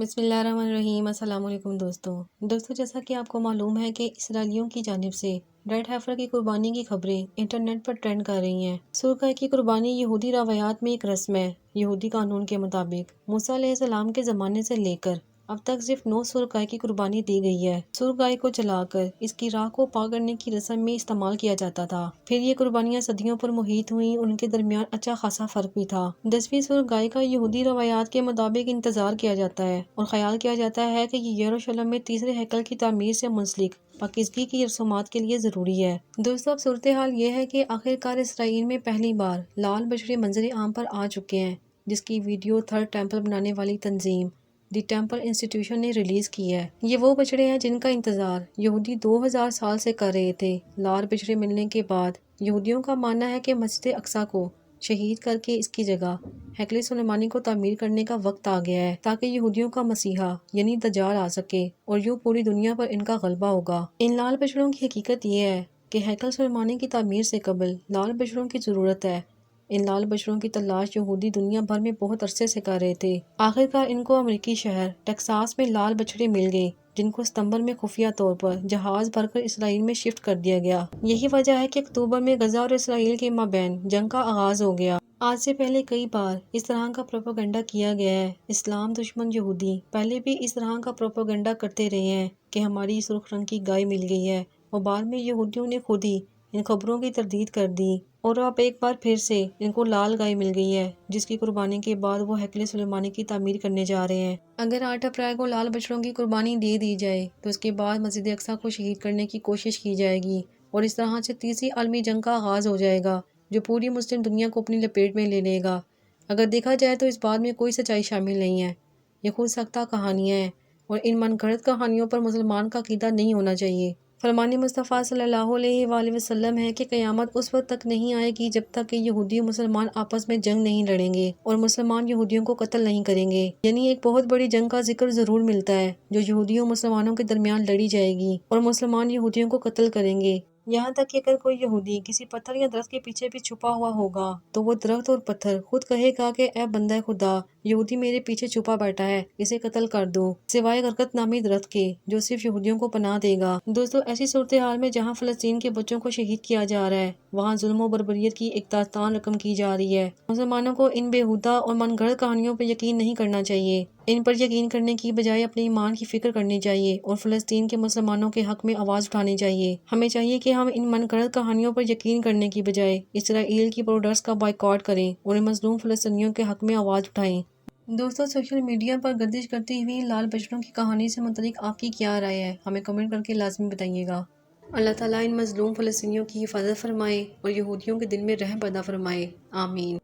بسم اللہ الرحمن الرحیم۔ السلام علیکم دوستو، جیسا کہ آپ کو معلوم ہے کہ اسرائیلیوں کی جانب سے ریڈ ہیفر کی قربانی کی خبریں انٹرنیٹ پر ٹرینڈ کر رہی ہیں۔ سور گائے کی قربانی یہودی روایات میں ایک رسم ہے۔ یہودی قانون کے مطابق موسیٰ علیہ السلام کے زمانے سے لے کر اب تک صرف 9 سور گائے کی قربانی دی گئی ہے۔ سور گائے کو جلا کر اس کی راکھ کو پاک کرنے کی رسم میں استعمال کیا جاتا تھا۔ پھر یہ قربانیاں صدیوں پر محیط ہوئیں، ان کے درمیان اچھا خاصا فرق بھی تھا۔ 10ویں سور گائے کا یہودی روایات کے مطابق انتظار کیا جاتا ہے اور خیال کیا جاتا ہے کہ یہ یروشلم میں تیسرے ہیکل کی تعمیر سے منسلک پاکیزگی کی رسومات کے لیے ضروری ہے۔ دوستو، اب صورتحال یہ ہے کہ آخرکار اسرائیل میں پہلی بار لال بچڑے منظر عام پر آ چکے ہیں، جس کی ویڈیو تھرڈ ٹیمپل بنانے والی تنظیم دی ٹیمپل انسٹیٹیوشن نے ریلیز کی ہے۔ یہ وہ بچڑے ہیں جن کا انتظار یہودی 2000 سال سے کر رہے تھے۔ لال بچڑے ملنے کے بعد یہودیوں کا ماننا ہے کہ مسجد اقصیٰ کو شہید کر کے اس کی جگہ ہیکل سلیمانی کو تعمیر کرنے کا وقت آ گیا ہے، تاکہ یہودیوں کا مسیحا یعنی دجال آ سکے اور یوں پوری دنیا پر ان کا غلبہ ہوگا۔ ان لال بچڑوں کی حقیقت یہ ہے کہ ہیکل سلیمانی کی تعمیر سے قبل لال بچڑوں کی ضرورت ہے۔ ان لال بچڑوں کی تلاش یہودی دنیا بھر میں بہت عرصے سے کر رہے تھے۔ آخرکار ان کو امریکی شہر ٹیکساس میں لال بچڑے مل گئے، جن کو ستمبر میں خفیہ طور پر جہاز بھر کر اسرائیل میں شفٹ کر دیا گیا۔ یہی وجہ ہے کہ اکتوبر میں غزہ اور اسرائیل کے مابین جنگ کا آغاز ہو گیا۔ آج سے پہلے کئی بار اس طرح کا پروپیگنڈا کیا گیا ہے۔ اسلام دشمن یہودی پہلے بھی اس طرح کا پروپیگنڈا کرتے رہے ہیں کہ ہماری سرخ رنگ کی گائے مل گئی ہے، اور بعد میں یہودیوں نے خود ہی ان خبروں کی تردید کر دی، اور اب ایک بار پھر سے ان کو لال گائے مل گئی ہے، جس کی قربانی کے بعد وہ ہیکل سلیمانی کی تعمیر کرنے جا رہے ہیں۔ اگر 8 اپریل کو لال بچڑوں کی قربانی دے دی جائے تو اس کے بعد مسجد اقصیٰ کو شہید کرنے کی کوشش کی جائے گی، اور اس طرح سے تیسری عالمی جنگ کا آغاز ہو جائے گا، جو پوری مسلم دنیا کو اپنی لپیٹ میں لے لے گا۔ اگر دیکھا جائے تو اس بات میں کوئی سچائی شامل نہیں ہے، یہ خود ساختہ کہانیاں ہیں، اور ان من گھڑت کہانیوں پر مسلمان کا عقیدہ نہیں ہونا چاہیے۔ فرمان مصطفیٰ صلی اللہ علیہ وآلہ وسلم ہے کہ قیامت اس وقت تک نہیں آئے گی جب تک کہ یہودی و مسلمان آپس میں جنگ نہیں لڑیں گے اور مسلمان یہودیوں کو قتل نہیں کریں گے۔ یعنی ایک بہت بڑی جنگ کا ذکر ضرور ملتا ہے جو یہودیوں و مسلمانوں کے درمیان لڑی جائے گی، اور مسلمان یہودیوں کو قتل کریں گے۔ یہاں تک کہ اگر کوئی یہودی کسی پتھر یا درخت کے پیچھے بھی چھپا ہوا ہوگا تو وہ درخت اور پتھر خود کہے گا کہ اے بندہ خدا، یہودی میرے پیچھے چھپا بیٹھا ہے، اسے قتل کر دو، سوائے غرقت نامی درخت کے جو صرف یہودیوں کو پناہ دے گا۔ دوستو، ایسی صورتحال میں جہاں فلسطین کے بچوں کو شہید کیا جا رہا ہے، وہاں ظلم و بربریت کی ایک داستان رقم کی جا رہی ہے۔ مسلمانوں کو ان بیہودہ اور من گھڑت کہانیوں پر یقین نہیں کرنا چاہیے۔ ان پر یقین کرنے کی بجائے اپنے ایمان کی فکر کرنی چاہیے اور فلسطین کے مسلمانوں کے حق میں آواز اٹھانی چاہیے۔ ہمیں چاہیے کہ ہم ان من گھڑت کہانیوں پر یقین کرنے کی بجائے اسرائیل کی پروڈکٹس کا بائیکاٹ کریں اور ان مظلوم فلسطینیوں کے حق میں آواز اٹھائیں۔ دوستو، سوشل میڈیا پر گردش کرتی ہوئی لال بچڑوں کی کہانی سے متعلق آپ کی کیا رائے ہے؟ ہمیں کمنٹ کر کے لازمی بتائیے گا۔ اللہ تعالیٰ ان مظلوم فلسطینیوں کی حفاظت فرمائے اور یہودیوں کے دل میں رحم پیدا فرمائے، آمین۔